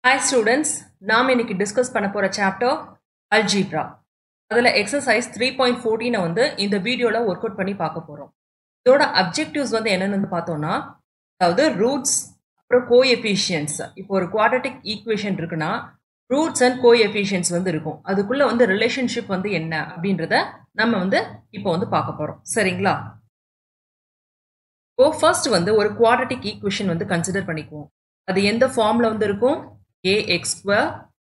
Hi students, நாம் இன்னைக்கு discuss பண்ண போற சாப்டர் அல்ஜீப்ரா. அதுல எக்ஸசைஸ் 3.14 வந்து இந்த வீடியோல ஒர்க் அவுட் பண்ணி பார்க்க போறோம். இதோட அப்ஜெக்டிவ்ஸ் வந்து என்னன்னு பார்த்தோம்னா, அதாவது ரூட்ஸ் அப்புறம் கோஎஃபிஷியன்ட்ஸ். இப்போ ஒரு குவாட்ரட்டிக் ஈக்குவேஷன் இருக்குன்னா ரூட்ஸ் அண்ட் கோஎஃபிஷியன்ட்ஸ் வந்து இருக்கும். அதுக்குள்ள வந்து ரிலேஷன்ஷிப் வந்து என்ன அப்படின்றத நம்ம வந்து இப்போ வந்து பார்க்க போறோம். சரிங்களா? இப்போ ஃபர்ஸ்ட் வந்து ஒரு குவாட்ரட்டிக் ஈக்குவேஷன் வந்து கன்சிடர் பண்ணிக்குவோம். அது எந்த ஃபார்ம்ல வந்து இருக்கும்? ax square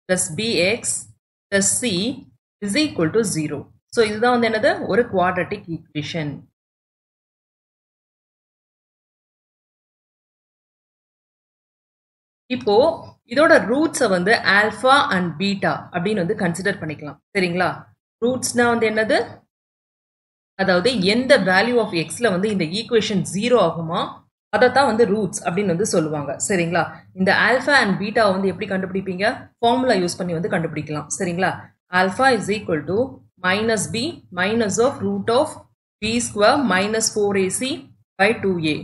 plus bx plus c is equal to 0. So இதுதான் வந்து என்னது? ஒரு quadratic equation. இப்போ இதோட ரூட்ஸை வந்து ஆல்ஃபா அண்ட் பீட்டா அப்படின்னு வந்து கன்சிடர் பண்ணிக்கலாம். சரிங்களா? ரூட்ஸ்னா வந்து என்னது? அதாவது எந்த வேல்யூ ஆஃப் எக்ஸ்ல வந்து இந்த ஈக்குவேஷன் 0 ஆகுமா அதைத்தான் வந்து ரூட்ஸ் அப்படின்னு வந்து சொல்லுவாங்க. சரிங்களா? இந்த ஆல்ஃபா அண்ட் பீட்டா வந்து எப்படி கண்டுபிடிப்பீங்க? ஃபார்முலா யூஸ் பண்ணி வந்து கண்டுபிடிக்கலாம். சரிங்களா? Alpha is equal to minus b minus of root of b square minus 4ac by 2a.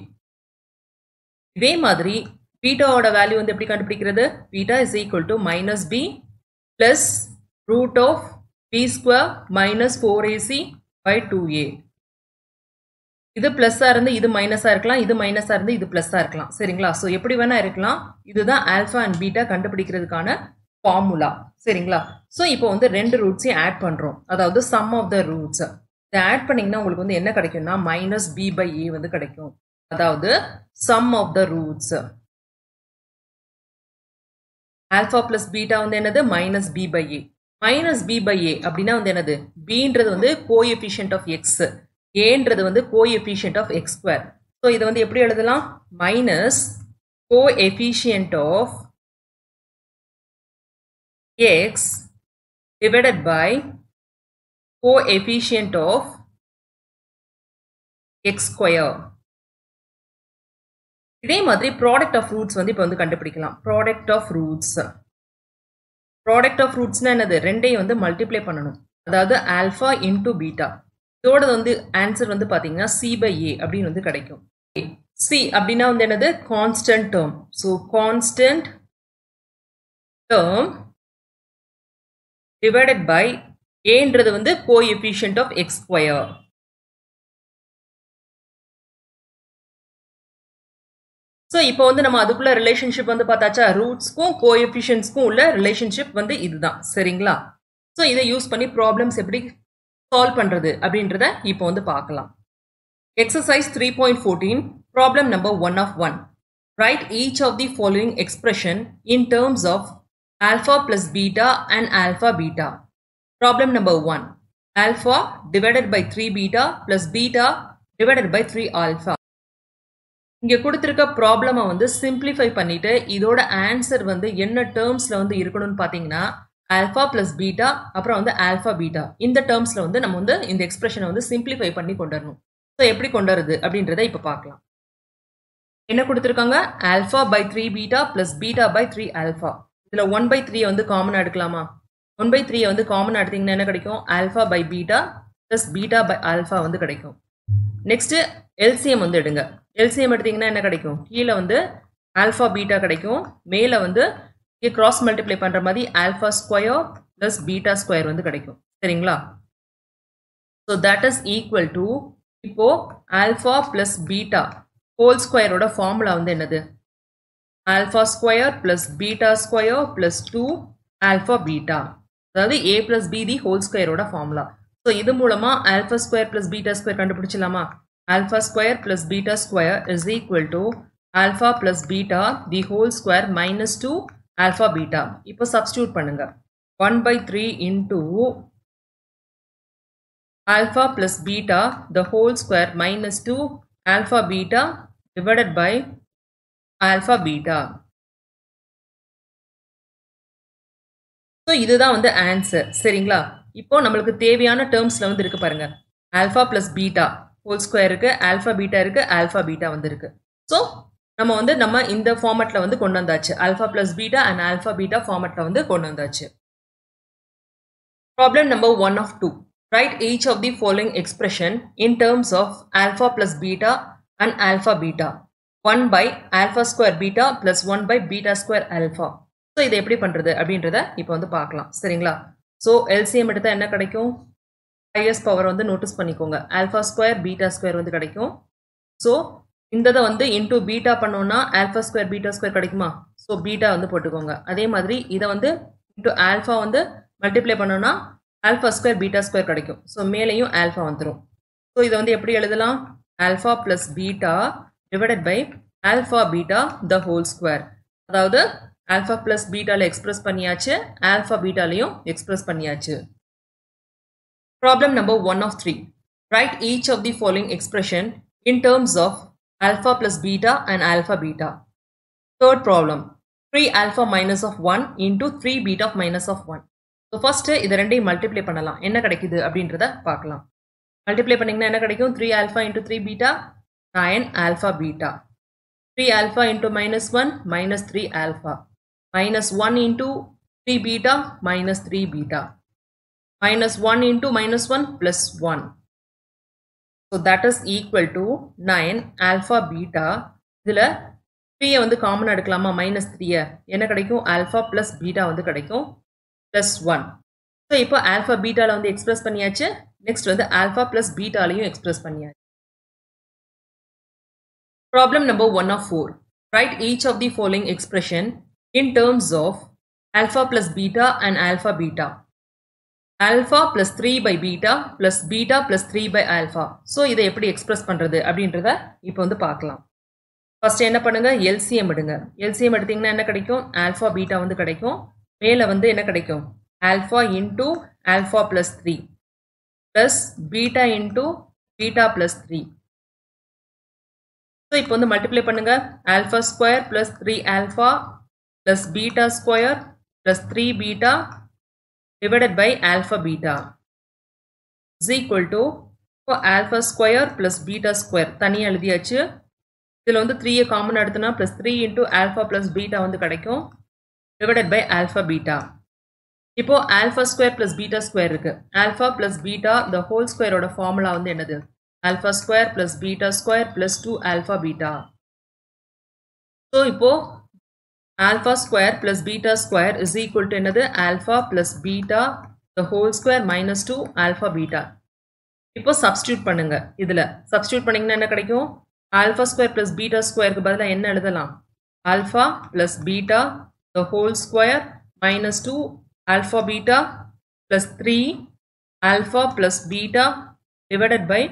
இதே மாதிரி பீட்டாவோட வேல்யூ வந்து எப்படி கண்டுபிடிக்கிறது? Beta is equal to minus b plus root of b square minus 4ac by 2a. இது பிளஸ்ஸா இருந்து இது மைனஸா இருக்கலாம், இது மைனஸா இருந்து இது பிளஸ்ஸா இருக்கலாம். சரிங்களா? ஸோ எப்படி வேணா இருக்கலாம். இதுதான் ஆல்ஃபா அண்ட் பீட்டா கண்டுபிடிக்கிறதுக்கான ஃபார்முலா. சரிங்களா? ஸோ இப்போ வந்து ரெண்டு ரூட்ஸையும் ஆட் பண்றோம். அதாவது சம் ஆஃப் த ரூட்ஸ். இதை ஆட் பண்ணீங்கன்னா உங்களுக்கு வந்து என்ன கிடைக்கும்னா மைனஸ் பி பை ஏ வந்து கிடைக்கும். அதாவது sum of the roots. Alpha plus beta வந்து என்னது? Minus B by A. Minus B by A அப்படின்னா வந்து என்னது? பின்றது வந்து கோஎஃபிஷியன்ட் ஆஃப் எக்ஸ், ஏன்றது வந்து coefficient of X square. So இதை வந்து எப்படி எழுதலாம்? Minus coefficient of X divided by coefficient of X square. இதே மாதிரி ப்ராடக்ட் ஆஃப் ரூட்ஸ் வந்து இப்போ வந்து கண்டுபிடிக்கலாம். Product of roots. Product of ரூட்ஸ்னா என்னது? ரெண்டையும் வந்து மல்டிப்ளை பண்ணணும். அதாவது ஆல்ஃபா இன்டூ பீட்டா. இதோட வந்து ஆன்சர் வந்து பாத்தீங்கன்னா சி பை ஏ அப்படின்னு வந்து கிடைக்கும். சி அப்படின்னா வந்து என்னது? Constant term. So constant term divided by ஏன்றது வந்து coefficient of X square. So இப்போ வந்து நம்ம அதுக்குள்ள ரிலேஷன்ஷிப் வந்து பார்த்தாச்சா? ரூட்ஸ்க்கும் கோஎஃபிஷியன்ட்ஸ்க்கும் உள்ள ரிலேஷன்ஷிப் வந்து இதுதான். சரிங்களா? ஸோ இதை யூஸ் பண்ணி ப்ராப்ளம்ஸ் எப்படி சால்வ் பண்றது அப்படின்றத இப்போ வந்து பார்க்கலாம். Exercise 3.14 problem number 1 of 1. Write each of the following expression in terms of alpha plus beta and alpha beta. Problem number 1. Alpha divided by 3 beta plus beta divided by 3 alpha. இங்க கொடுத்திருக்க ப்ராப்ளமை வந்து simplify பண்ணிட்டு இதோட answer வந்து என்ன டேர்ம்ஸ்ல வந்து இருக்கணும்னு பாத்தீங்கன்னா ஆல்ஃபா பிளஸ் பீட்டா அப்புறம் வந்து ஆல்ஃபா பீட்டா இந்த டேர்ம்ஸ்ல வந்து நம்ம வந்து இந்த எக்ஸ்பிரஷனை வந்து சிம்பிளிஃபை பண்ணி கொண்டு வரணும். ஸோ எப்படி கொண்டு வருது அப்படின்றத இப்போ பார்க்கலாம். என்ன கொடுத்துருக்காங்க? Alpha by 3 beta plus beta by 3 alpha. இதில் 1 பை 3 வந்து காமனாக எடுக்கலாமா? 1 பை 3 வந்து காமனாக எடுத்தீங்கன்னா என்ன கிடைக்கும்? Alpha by beta plus beta by alpha வந்து கிடைக்கும். நெக்ஸ்ட் எல்சிஎம் வந்து எடுங்க. எல்சிஎம் எடுத்தீங்கன்னா என்ன கிடைக்கும்? கீழே வந்து ஆல்ஃபா பீட்டா கிடைக்கும், மேலே வந்து கிராஸ் மல்டிப்ளை பண்ற மாதிரி alpha square plus beta square வந்து கிடைக்கும். சரிங்களா? So that is equal to இப்போ ஆல்ஃபா பிளஸ் பீட்டா ஹோல் ஸ்கொயரோட ஃபார்முலா வந்து என்னது? Alpha square plus beta square plus 2 alpha beta. அதாவது A plus B the whole ஸ்கொயரோட ஃபார்முலா. ஸோ இது மூலமா alpha square plus beta square கண்டுபிடிச்சலாமா? Alpha square plus beta square is equal to alpha plus beta the whole square minus 2 alpha beta. இப்போ substitute பண்ணுங்க. 1 by 3 into alpha plus beta the whole square minus 2 alpha beta divided by alpha beta. So இதுதான் வந்து answer. சரிங்களா? இப்போ நம்மளுக்கு தேவையான டேர்ம்ஸ்ல வந்து இருக்கு பாருங்க. Alpha plus beta whole square இருக்கு, ஆல்ஃபா பீட்டா இருக்கு, ஆல்ஃபா பீட்டா வந்து இருக்கு. ஸோ நம்ம இந்த ஃபார்மட்ல வந்து கொண்டு வந்தாச்சு. Alpha plus beta and alpha beta ஃபார்மட்ல வந்து கொண்டு வந்தாச்சு. Problem number 1 of 2. Write each of the following expression in terms of alpha plus beta and alpha beta. 1 by alpha square beta plus 1 by beta square alpha. So இதை எப்படி பண்ணுறது அப்படின்றத இப்போ வந்து பார்க்கலாம் சரிங்களா. ஸோ எல்சிஎம் எடுத்தால் என்ன கிடைக்கும், ஹையஸ்ட் பவர் வந்து நோட்டீஸ் பண்ணிக்கோங்க, ஆல்ஃபா ஸ்கொயர் பீட்டா ஸ்கொயர் வந்து கிடைக்கும். ஸோ இந்த வந்து இன்டூ பீட்டா பண்ணோம்னா ஆல்ஃபா ஸ்கொயர் பீட்டா ஸ்கொயர் கிடைக்குமா, ஸோ பீட்டா வந்து போட்டுக்கோங்க. அதே மாதிரி இதை வந்து இன்டூ ஆல்ஃபா வந்து மல்டிப்ளை பண்ணோம்னா ஆல்ஃபா ஸ்கொயர் பீட்டா ஸ்கொயர் கிடைக்கும். ஸோ மேலேயும் ஆல்ஃபா வந்துடும். ஸோ இதை வந்து எப்படி எழுதலாம், alpha plus beta divided by alpha beta the whole square. அதாவது ஆல்ஃபா ப்ளஸ் பீட்டாவில் எக்ஸ்பிரஸ் பண்ணியாச்சு, ஆல்ஃபா பீட்டாலையும் எக்ஸ்பிரஸ் பண்ணியாச்சு. Problem number 1 of 3. Write each of the following expression in terms of alpha plus beta and alpha beta. Third problem. 3 alpha minus of 1 into 3 beta of minus of 1. So first இது ரெண்டையும் multiply பண்ணலாம், என்ன கிடைக்குது அப்படின்றத பார்க்கலாம். Multiply பண்ணிங்கன்னா என்ன கிடைக்கும், 3 alpha into 3 beta 9 alpha beta. 3 alpha into minus 1 minus 3 alpha. Minus 1 into 3 beta minus 3 beta. Minus 1 into minus 1 plus 1. So that is equal to 9 alpha beta. இதில் 3 வந்து காமன் எடுக்கலாமா, minus 3 என்ன கிடைக்கும், alpha plus beta வந்து கிடைக்கும் plus 1. So இப்போ alpha betaல வந்து express பண்ணியாச்சு, நெக்ஸ்ட் வந்து alpha plus betaலையும் எக்ஸ்பிரஸ் பண்ணியாச்சு. Problem number 1 of 4. Write each of the following expression in terms of alpha plus beta and alpha beta. Alpha plus 3 by beta plus beta plus 3 by alpha. So இதை எப்படி express பண்ணுறது அப்படின்றத இப்போ வந்து பார்க்கலாம். First என்ன பண்ணுங்க, எல்சிஎம் எடுங்க. எல்சிஎம் எடுத்தீங்கன்னா என்ன கிடைக்கும், ஆல்ஃபா பீட்டா வந்து கிடைக்கும். மேலே வந்து என்ன கிடைக்கும், alpha into alpha plus 3 plus beta into beta plus 3. So இப்போ வந்து மல்டிப்ளை பண்ணுங்க, alpha square plus 3 alpha plus beta square plus 3 beta divided by alpha beta is equal to alpha square plus beta square தனியா எழுதியாச்சு. இதில் வந்து 3 common எடுத்தனா plus 3 into alpha plus beta வந்து கிடைக்கும் divided by alpha beta. இப்போ alpha square plus beta square இருக்கு, alpha plus beta the whole square ஓட formula வந்து என்னது, alpha square plus beta square plus 2 alpha beta. So இப்போ alpha square plus beta square is equal to என்னது, alpha plus beta the whole square minus 2 alpha beta. இப்போ substitute பண்ணுங்க, இதில் substitute பண்ணிங்கன்னா என்ன கிடைக்கும், alpha square plus beta square க்கு பதிலாக என்ன எழுதலாம், alpha plus beta the whole square minus 2 alpha beta plus 3 alpha plus beta divided by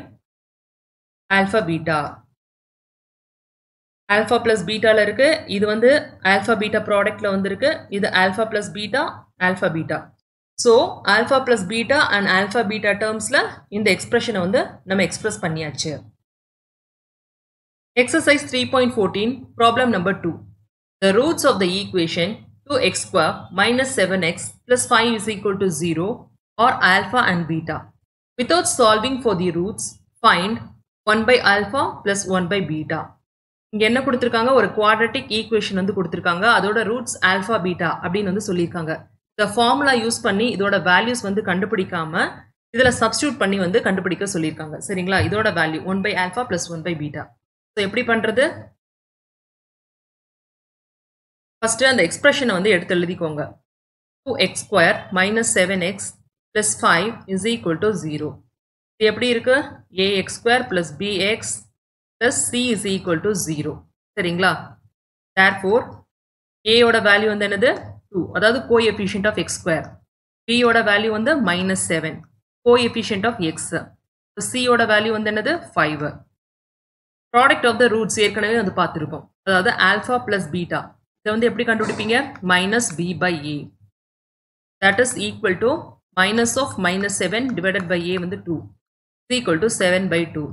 alpha beta. Alpha plus பீட்டாவில் இருக்கு, இது வந்து ஆல்ஃபா பீட்டா ப்ராடக்ட்ல வந்துருக்கு, இது alpha plus beta alpha beta. So alpha plus beta and alpha beta டேர்ம்ஸில் இந்த எக்ஸ்பிரஷனை வந்து நம்ம எக்ஸ்பிரஸ் பண்ணியாச்சு. Exercise 3.14 problem number 2. The roots of the equation 2x square minus 7x plus 5 is equal to 0 are alpha and beta. Without solving for the roots, find 1 by alpha plus 1 by beta. இங்கே என்ன கொடுத்துருக்காங்க, ஒரு quadratic equation வந்து கொடுத்துருக்காங்க, அதோட roots alpha beta அப்படின்னு வந்து சொல்லியிருக்காங்க. இந்த ஃபார்முலா யூஸ் பண்ணி இதோட வேல்யூஸ் வந்து கண்டுபிடிக்காம இதில் சப்ஸ்டியூட் பண்ணி வந்து கண்டுபிடிக்க சொல்லியிருக்காங்க சரிங்களா. இதோட value 1 by alpha plus 1 by beta. So எப்படி பண்ணுறது, ஃபஸ்ட்டு அந்த எக்ஸ்பிரஷனை வந்து எடுத்து எழுதிக்கோங்க. 2x square minus 7x plus 5 is equal to 0. இது எப்படி இருக்கு, ax square plus bx plus c is equal to 0 சரிங்களா. therefore a ஓட வேல்யூ வந்து என்னது 2, அதாவது coefficient of x square. b ஓட வேல்யூ வந்து -7, கோஎஃபிஷியன்ட் ஆஃப் x. c ஓட வேல்யூ வந்து என்னது 5. ப்ராடக்ட் ஆஃப் த ரூட்ஸ் ஏற்கனவே வந்து பார்த்துருக்கோம், அதாவது ஆல்ஃபா பிளஸ் பீட்டா. இதை வந்து எப்படி கண்டுபிடிப்பீங்க, minus b by a that is equal to minus of -7 divided by a வந்து 2 is equal to 7 by 2.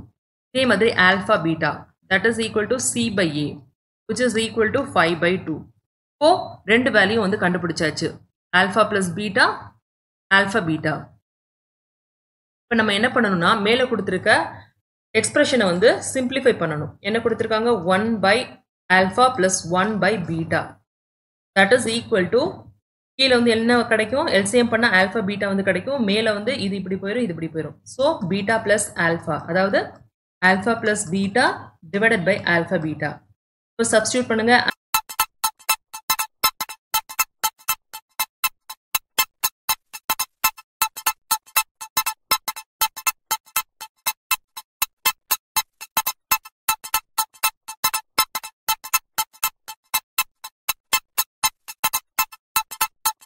இதே மாதிரி alpha beta that is equal to c by a which is equal to 5 by 2. இப்போ ரெண்டு value வந்து கண்டுபிடிச்சாச்சு, alpha plus beta alpha beta. இப்போ நம்ம என்ன பண்ணணும்னா மேலே கொடுத்துருக்க எக்ஸ்பிரஷனை வந்து சிம்பிளிஃபை பண்ணணும். என்ன கொடுத்துருக்காங்க, 1 by alpha plus 1 by beta that is equal to, கீழே வந்து என்ன கிடைக்கும், எல்சிஎம் பண்ணால் ஆல்ஃபா பீட்டா வந்து கிடைக்கும், மேலே வந்து இது இப்படி போயிடும் இது இப்படி போயிடும். ஸோ பீட்டா பிளஸ் ஆல்ஃபா, அதாவது alpha plus beta divided by alpha beta. இப்போ substitute பண்ணுங்க,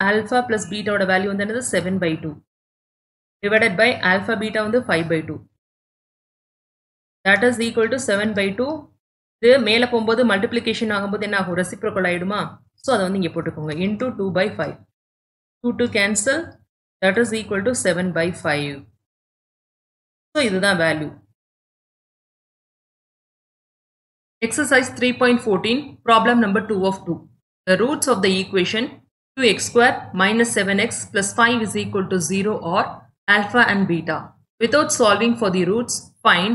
alpha plus beta ஓட வேல்யூ வந்து என்னது 7/2 divided by alpha beta வந்து 5/2 that is equal to 7/2 இது மேல போகும்போது மல்டிப்ளிகேஷன் ஆகும்போது என்ன ஆகும் ரெசிப்ரோக்கல் ஆயிடுமா சோ அத வந்து இங்க போட்டுக்கோங்க into 2/5 2 cancel that is equal to 7/5 so இதுதான் value exercise 3.14 problem number 2 of 2 the roots of the equation 2x square minus 7x plus 5 is equal to 0 are alpha and beta without solving for the roots find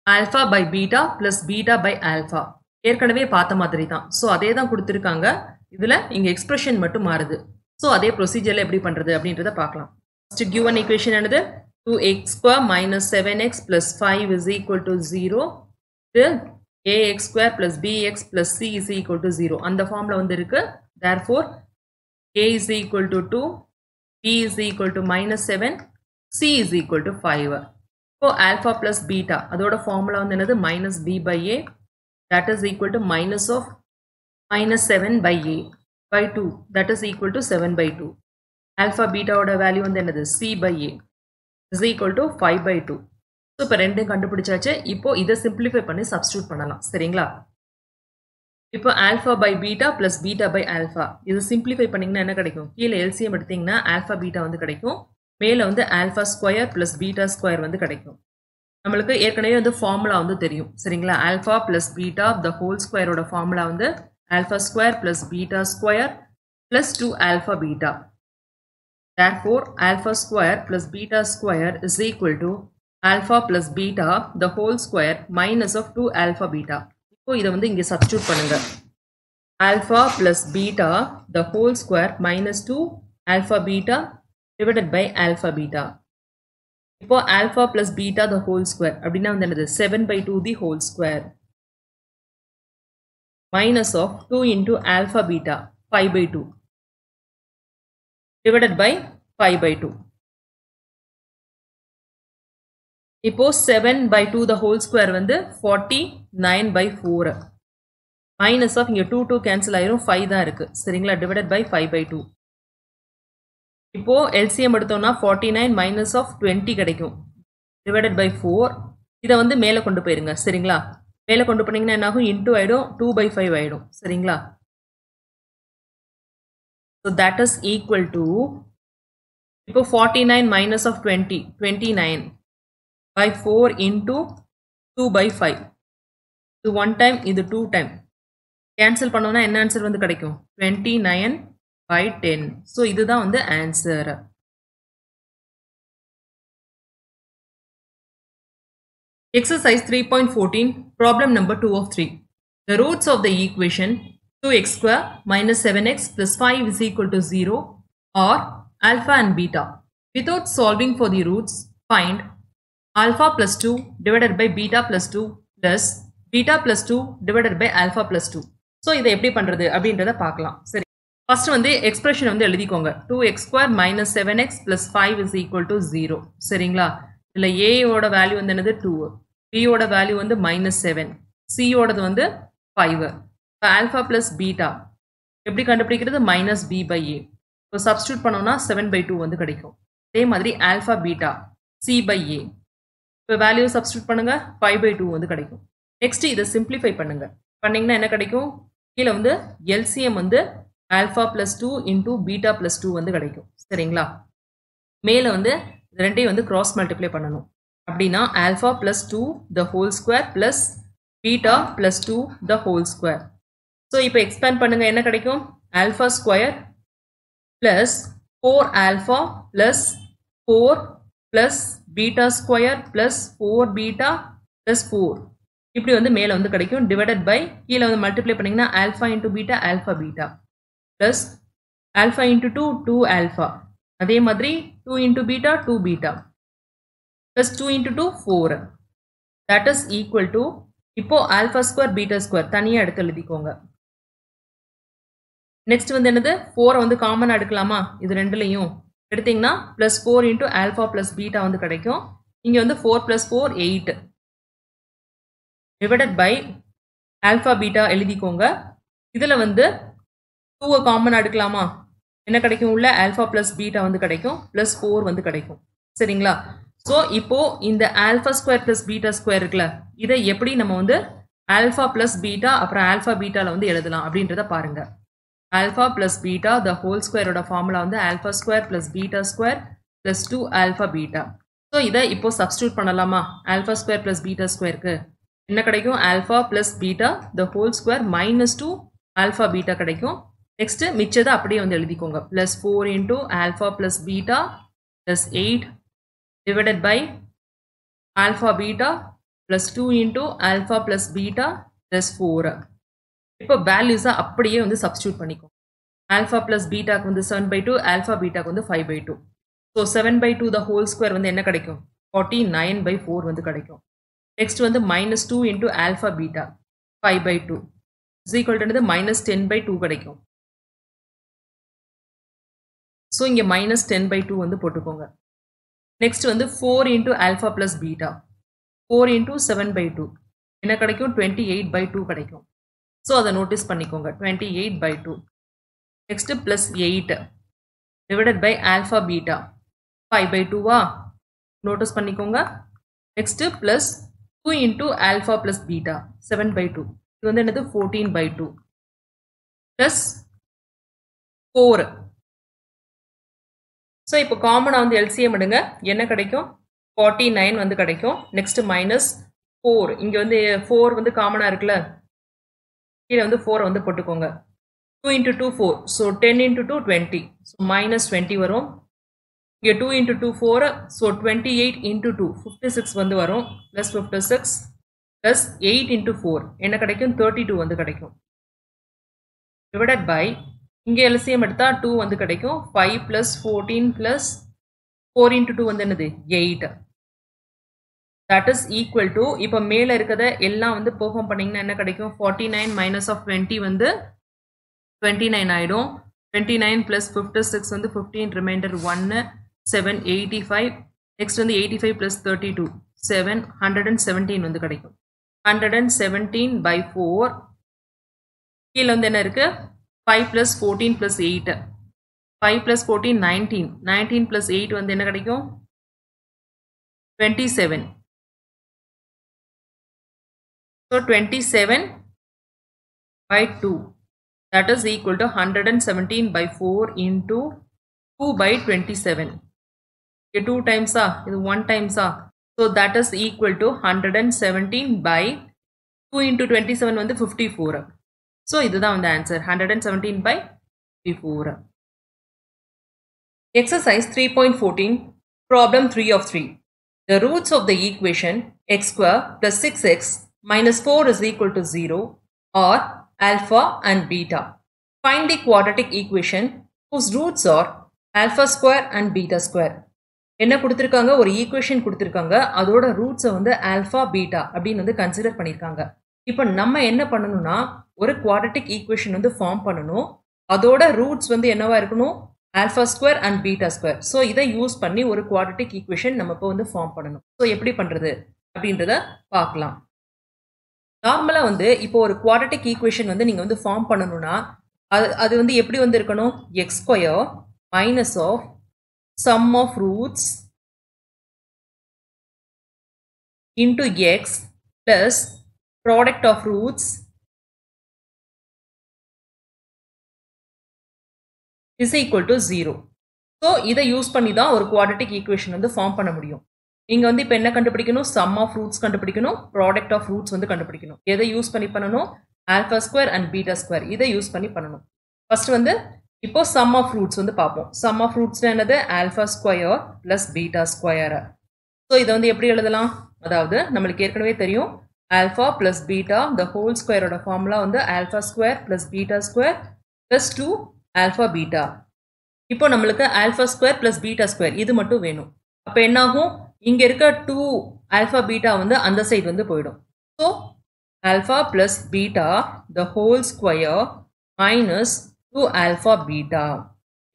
alpha by beta plus beta by alpha ஏற்கனவே பார்த்த மாதிரி தான் so அதே தான் கொடுத்திருக்காங்க இதுல இங்க expression மட்டும் மாறுது சோ அதே ப்ரொசீஜர்ல எப்படி பண்றது அப்படின்றத பார்க்கலாம் first given equation என்னது 2x square minus 7x plus 5 is equal to 0 ax square plus bx plus c is equal to 0 அந்த ஃபார்ம்ல வந்து இருக்கு therefore a is equal to 2 b is equal to minus 7 c is equal to 5 so alpha plus beta அதோட formula வந்து என்னது minus b by a that is equal to minus of minus 7 by a by 2 that is equal to 7/2 alpha beta ஓட value வந்து என்னது c by a is equal to 5/2 so இப்போ ரெண்டையும் கண்டுபிடிச்சாச்சு இப்போ இதை சிம்பிளிஃபை பண்ணி சப்ஸ்டிட்யூட் பண்ணலாம் சரிங்களா இப்போ alpha by beta plus beta by alpha இது சிம்பிளிஃபை பண்ணீங்கன்னா என்ன கிடைக்கும் கீழ LCM எடுத்தீங்கன்னா alpha beta வந்து கிடைக்கும் மேல வந்து alpha square plus beta square வந்து கிடைக்கும் நமக்கு ஏற்கனவே வந்து ஃபார்முலா வந்து தெரியும் சரிங்களா alpha plus beta the whole square ஓட ஃபார்முலா வந்து alpha square plus beta square plus 2 alpha beta therefore alpha square plus beta square is equal to alpha plus beta the whole square minus of 2 alpha beta இப்போ இத வந்து இங்க substitute பண்ணுங்க alpha plus beta the whole square minus 2 alpha beta divided by alpha beta இப்போ alpha plus beta the whole square அப்படினா வந்து என்னது 7/2 the whole square minus of 2 into alpha beta 5/2 divided by 5/2 இப்போ 7/2 the whole square வந்து 49/4 minus of இங்க 2 cancel ஆயிரும் 5 தான் இருக்கு சரிங்களா divided by 5/2 இப்போ LCM எடுத்தோம்னா 49 minus of 20 கிடைக்கும் divided by 4 இத வந்து மேல கொண்டு போயிருங்க சரிங்களா மேல கொண்டு போனீங்கன்னா என்ன ஆகும் into ஆயிடும் 2/5 ஆயிடும் சரிங்களா so that is equal to இப்போ 49 minus of 20 29 by 4 into 2/5 இது 1 time இது 2 time cancel பண்ணோம்னா என்ன ஆன்சர் வந்து கிடைக்கும் 29 by 10 so இதுதான் வந்து answer exercise 3.14 problem number 2 of 3 the roots of the equation 2x square minus 7x plus 5 is equal to 0 are alpha and beta without solving for the roots find alpha plus 2 divided by beta plus 2 plus beta plus 2 divided by alpha plus 2 so இதை எப்படி பண்றது அப்படின்றத பார்க்கலாம் சரி First வந்து expression வந்து எழுதிக்கோங்க 2x square minus 7x plus 5 is equal to 0 சரிங்களா இதுல a ஓட வேல்யூ வந்து என்னது 2 b ஓட வேல்யூ வந்து minus 7 c ஓடது வந்து 5 இப்போ alpha plus beta எப்படி கண்டுபிடிக்கிறது minus b by a இப்போ சப்ஸ்டிட்யூட் பண்ணோம்னா 7/2 வந்து கிடைக்கும் அதே மாதிரி alpha beta c by a இப்போ வேல்யூ சப்ஸ்டிட்யூட் பண்ணுங்க 5/2 வந்து கிடைக்கும் நெக்ஸ்ட் இதை சிம்பிளிஃபை பண்ணுங்க பண்ணீங்கன்னா என்ன கிடைக்கும் கீழ வந்து LCM வந்து alpha plus 2 into beta plus 2 வந்து கிடைக்கும் சரிங்களா மேல வந்து ரெண்டையும் வந்து cross multiply பண்ணனும் அப்படினா alpha plus 2 the whole square plus beta plus 2 the whole square so இப்போ expand பண்ணுங்க என்ன கிடைக்கும் alpha square plus 4 alpha plus 4 plus beta square plus 4 beta plus 4 இப்படி வந்து மேல வந்து கிடைக்கும் divided by கீழ வந்து multiply பண்ணீங்கன்னா alpha into beta alpha beta plus alpha into 2 2 alpha அதே மாதிரி 2 into beta 2 beta plus 2 into 2 4 that is equal to இப்போ alpha square beta square தனியா எடுத்து எழுதிக்கோங்க next வந்து என்னது 4 வந்து காமன் எடுக்கலாமா இது ரெண்டுலயும் எடுத்தீங்கன்னா plus 4 into alpha plus beta வந்து கிடைக்கும் இங்க வந்து 4 plus 4 8 divided by alpha beta எழுதிக்கோங்க இதுல வந்து 2 காமன் எடுக்கலாமா என்ன கிடைக்கும் உள்ள ஆல்ஃபா ப்ளஸ் பீட்டா வந்து கிடைக்கும் ப்ளஸ் 4 வந்து கிடைக்கும் சரிங்களா. ஸோ இப்போ இந்த alpha square plus beta square இருக்குல்ல இதை எப்படி நம்ம வந்து ஆல்ஃபா ப்ளஸ் பீட்டா அப்புறம் ஆல்ஃபா பீட்டாவில் வந்து எழுதலாம் அப்படின்றத பாருங்க. Alpha plus beta the whole ஸ்கொயரோட ஃபார்முலா வந்து alpha square plus beta square plus 2 alpha beta. So இதை இப்போ சப்ஸ்டியூட் பண்ணலாமா. ஆல்ஃபா ஸ்கொயர் ப்ளஸ் பீட்டா ஸ்கொயருக்கு என்ன கிடைக்கும் alpha plus beta the whole square -2 alpha beta கிடைக்கும். நெக்ஸ்ட் மிச்சதை அப்படியே வந்து எழுதிக்கோங்க plus 4 into alpha plus beta plus 8 divided by alpha beta plus 2 into alpha plus beta plus 4. இப்போ வேல்யூஸை அப்படியே வந்து சப்ஸ்டியூட் பண்ணிக்கோங்க. ஆல்ஃபா ப்ளஸ் பீட்டாக்கு வந்து 7/2 ஆல்ஃபா பீட்டாக்கு வந்து 5/2. ஸோ 7/2 த ஹோல் ஸ்கொயர் வந்து என்ன கிடைக்கும் 49/4 வந்து கிடைக்கும். நெக்ஸ்ட் வந்து -2 into alpha beta 5/2 is equal to -10/2 கிடைக்கும். ஸோ இங்கே -10/2 வந்து போட்டுக்கோங்க. நெக்ஸ்ட் வந்து 4 into alpha plus beta 4 into 7/2 என்ன கிடைக்கும் 28/2 கிடைக்கும். ஸோ அதை நோட்டீஸ் பண்ணிக்கோங்க 28/2. Next plus 8 divided by alpha beta 5/2வா நோட்டீஸ் பண்ணிக்கோங்க. Next plus 2 into alpha plus beta 7/2 இது வந்து என்னது 14/2 ப்ளஸ் 4. ஸோ இப்போ காமனாக வந்து எல்சிஎம் எடுங்க என்ன கிடைக்கும் 49 வந்து கிடைக்கும். நெக்ஸ்ட் -4 இங்கே வந்து 4 வந்து காமனாக இருக்குல்ல கீழே வந்து 4 வந்து போட்டுக்கோங்க. 2 இன்ட்டு 2 4 ஸோ 10 இன்ட்டு 2 20 ஸோ -20 வரும். இங்கே 2 இன்ட்டு 2 4 ஸோ 28 இன்ட்டு 2 56 வந்து வரும் ப்ளஸ் 56 ப்ளஸ் 8 இன்ட்டு 4 என்ன கிடைக்கும் 32 வந்து கிடைக்கும். டிவைடட் பை இங்கே எல்சிஎம் எடுத்தால் 2 வந்து கிடைக்கும் 5 ப்ளஸ் 14 ப்ளஸ் 4 இன்ட்டு 2 வந்து என்னது 8. தட் இஸ் ஈக்குவல் டு இப்போ மேலே இருக்கிறத எல்லாம் வந்து பெர்ஃபார்ம் பண்ணிங்கன்னா என்ன கிடைக்கும் 49 மைனஸ் ஆஃப் 20 வந்து 29 ஆகிடும். 29 ப்ளஸ் 56 வந்து 15 ரிமைண்டர் 1 7 85. நெக்ஸ்ட் வந்து 85 ப்ளஸ் 32 7 117 வந்து கிடைக்கும். 117/4 கீழே வந்து என்ன இருக்குது 5 ப்ளஸ் 14 ப்ளஸ் 8 5 ப்ளஸ் 14 19 19 ப்ளஸ் 8 வந்து என்ன கிடைக்கும் 27. So 27/2 that is equal to 117/4 into 2/27. இது 2 times இது 1 times so that is equal to 117/2 into 27 வந்து 54. so இதுதான் வந்து answer 117/54. Exercise 3.14 problem 3 of 3. The roots of the equation x square plus 6x minus 4 is equal to 0 are alpha and beta. Find the quadratic equation whose roots are alpha square and beta square. என்ன கொடுத்திருக்காங்க ஒரு equation கொடுத்திருக்காங்க அதோட ரூட்ஸை வந்து alpha beta அப்படின்னு வந்து consider பண்ணியிருக்காங்க. இப்போ நம்ம என்ன பண்ணணும்னா ஒரு குவாட்ரட்டிக் ஈக்குவேஷன் வந்து ஃபார்ம் பண்ணணும். அதோட ரூட்ஸ் வந்து என்னவா இருக்கணும் alpha square and beta square. So இதை யூஸ் பண்ணி ஒரு குவாட்ரட்டிக் ஈக்குவேஷன் நம்ம இப்போ வந்து ஃபார்ம் பண்ணணும். ஸோ எப்படி பண்ணுறது அப்படின்றத பார்க்கலாம். நார்மலாக வந்து இப்போ ஒரு குவாட்ரட்டிக் ஈக்குவேஷன் வந்து நீங்கள் வந்து ஃபார்ம் பண்ணணும்னா அது வந்து எப்படி வந்து இருக்கணும் x square minus of sum of roots into x plus product of roots is equal to 0. So இதை யூஸ் பண்ணி தான் ஒரு குவாட்ரட்டிக் ஈக்குவேஷன் வந்து ஃபார்ம் பண்ண முடியும். நீங்கள் வந்து இப்போ என்ன கண்டுபிடிக்கணும் சம் ஆஃப் ரூட்ஸ் கண்டுபிடிக்கணும் ப்ராடக்ட் ஆஃப் ரூட்ஸ் வந்து கண்டுபிடிக்கணும். எதை யூஸ் பண்ணி பண்ணணும் alpha square and beta square இதை யூஸ் பண்ணி பண்ணணும். ஃபர்ஸ்ட் வந்து இப்போ சம் ஆஃப் ரூட்ஸ் வந்து பார்ப்போம். சம் ஆஃப் ரூட்ஸ் என்னது alpha square plus beta square. So இதை வந்து எப்படி எழுதலாம் அதாவது நம்மளுக்கு ஏற்கனவே தெரியும் alpha plus beta the whole ஸ்கொயரோட ஃபார்முலா வந்து alpha square plus beta square plus 2 alpha beta. இப்போ நம்மளுக்கு alpha square plus beta square இது மட்டும் வேணும். அப்போ என்னாகும் இங்கே இருக்க 2 ஆல்ஃபா பீட்டா வந்து அந்த சைடு வந்து போயிடும். So alpha plus beta the whole square minus 2 alpha beta.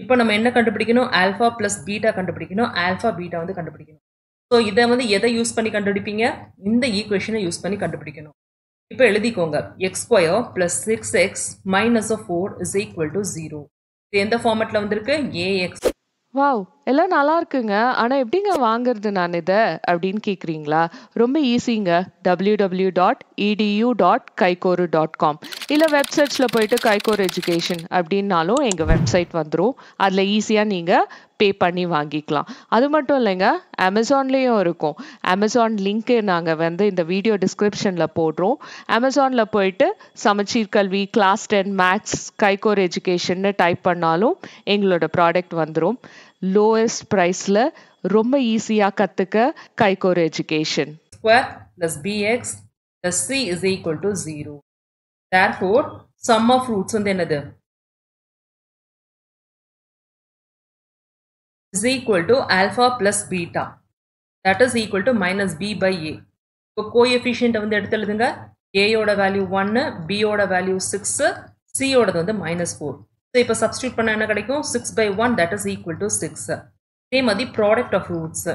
இப்போ நம்ம என்ன கண்டுபிடிக்கணும் ஆல்ஃபா பிளஸ் பீட்டா கண்டுபிடிக்கணும் ஆல்ஃபா பீட்டா வந்து கண்டுபிடிக்கணும். ஸோ இதை வந்து எதை யூஸ் பண்ணி கண்டுபிடிப்பீங்க இந்த ஈக்குவேஷனை யூஸ் பண்ணி கண்டுபிடிக்கணும். இப்போ எழுதிக்கோங்க X square plus 6x minus 4 is equal to 0. இது எந்த ஃபார்மேட்ல வந்திருக்கு? AX. வாவ்! எல்லாம் நல்லா இருக்குங்க. ஆனா எப்படிங்க வாங்குறது நான் இத? அப்படின்னு கேக்குறீங்களா? ரொம்ப ஈஸிங்க. www.edu.kaikoru.com இல்ல வெப்சைட்ஸ்ல போயிட்டு கைகோர் எஜுகேஷன் அப்படின்னாலும் எங்க வெப்சைட் வந்துரும். அதுல ஈஸியா நீங்க பே பண்ணி வாங்கிக்கலாம். அது மட்டும் இல்லைங்க, அமேசான்லயும் இருக்கும். அமேசான் லிங்க் நாங்க வந்து இந்த வீடியோ டிஸ்கிரிப்ஷன்ல போடுறோம். அமேசான்ல போயிட்டு சமச்சீர் கல்வி, class 10 maths, Kaikor education type பண்ணாலும் எங்களோட ப்ராடக்ட் வந்துரும். லோயஸ்ட் பிரைஸ்ல ரொம்ப ஈஸியா கத்துக்க Kaikor education. Square plus bx plus c is equal to 0. Therefore, sum of roots வந்து என்னது? Is equal to alpha plus beta. That is equal to minus b by a. இப்போ கோஎஃபிஷியன்ட் வந்து எடுத்து எழுதுங்க. a யோட வேல்யூ 1, b யோட value 6, c யோடது வந்து -4. So இப்போ சப்ஸ்டியூட் பண்ண என்ன கிடைக்கும்? 6/1 that is equal to 6. இதே மாதிரி product of roots.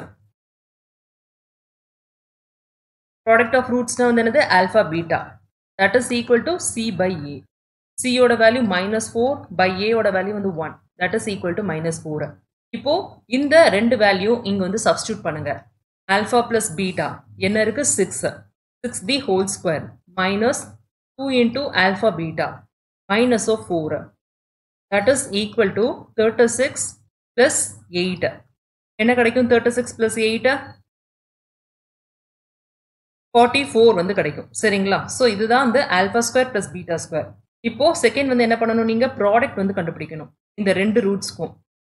Product of ரூட்ஸ்னா வந்து என்னது? Alpha beta that is equal to c by a. c யோட வேல்யூ -4 by a யோட வேல்யூ வந்து 1 that is equal to -4. இப்போ இந்த ரெண்டு வேல்யூ இங்க வந்து சப்ஸ்டியூட் பண்ணுங்க. ஆல்ஃபா பிளஸ் பீட்டா என்ன இருக்கு? 6. 6b whole square minus 2 into alpha beta minus of 4. That is equal to 36 plus 8. என்ன கிடைக்கும்? 36 plus 8 44 வந்து கிடைக்கும். சரிங்களா? ஸோ இதுதான் வந்து alpha square plus beta square. இப்போ செகண்ட் வந்து என்ன பண்ணணும்? நீங்க ப்ராடக்ட் வந்து கண்டுபிடிக்கணும் இந்த ரெண்டு ரூட்ஸ்க்கும்.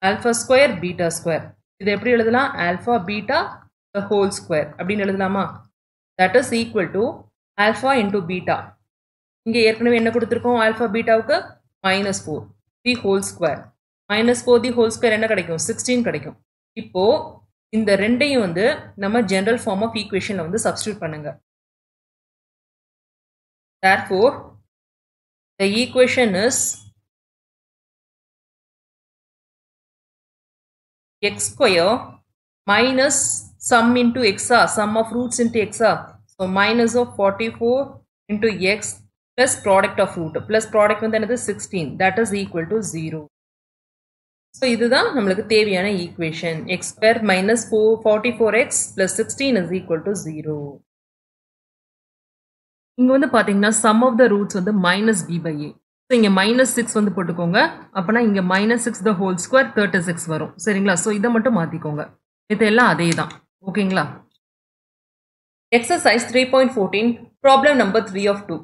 ஆல்ஃபா ஸ்கொயர் பீட்டா ஸ்கொயர் இது எப்படி எழுதலாம்? Alpha beta the whole square அப்படின்னு எழுதலாமா? That is equal to alpha into beta. இங்கே ஏற்கனவே என்ன கொடுத்துருக்கோம்? ஆல்ஃபா பீட்டாவுக்கு -4 the whole square. -4 the whole square என்ன கிடைக்கும்? 16 கிடைக்கும். இப்போ இந்த ரெண்டையும் வந்து நம்ம ஜெனரல் ஃபார்ம் ஆஃப் ஈக்குவேஷன்ல வந்து சப்ஸ்டியூட் பண்ணுங்க. Therefore, the equation is x square minus sum into x, sum of roots into x. So minus of 44 into x plus product of root plus product வந்து என்னது? 16 that is equal to 0. So இதுதான் நம்மளுக்கு தேவையான equation. x square minus 44x plus 16 is equal to 0. இங்க வந்து பாத்தீங்கன்னா sum of the roots வந்து minus b by a. So இங்கே -6 வந்து போட்டுக்கோங்க. அப்போனா இங்கே -6 the whole square 36 வரும். சரிங்களா? ஸோ இதை மட்டும் மாற்றிக்கோங்க. இதெல்லாம் அதே தான். ஓகேங்களா? Exercise 3.14 problem number 3 of 2.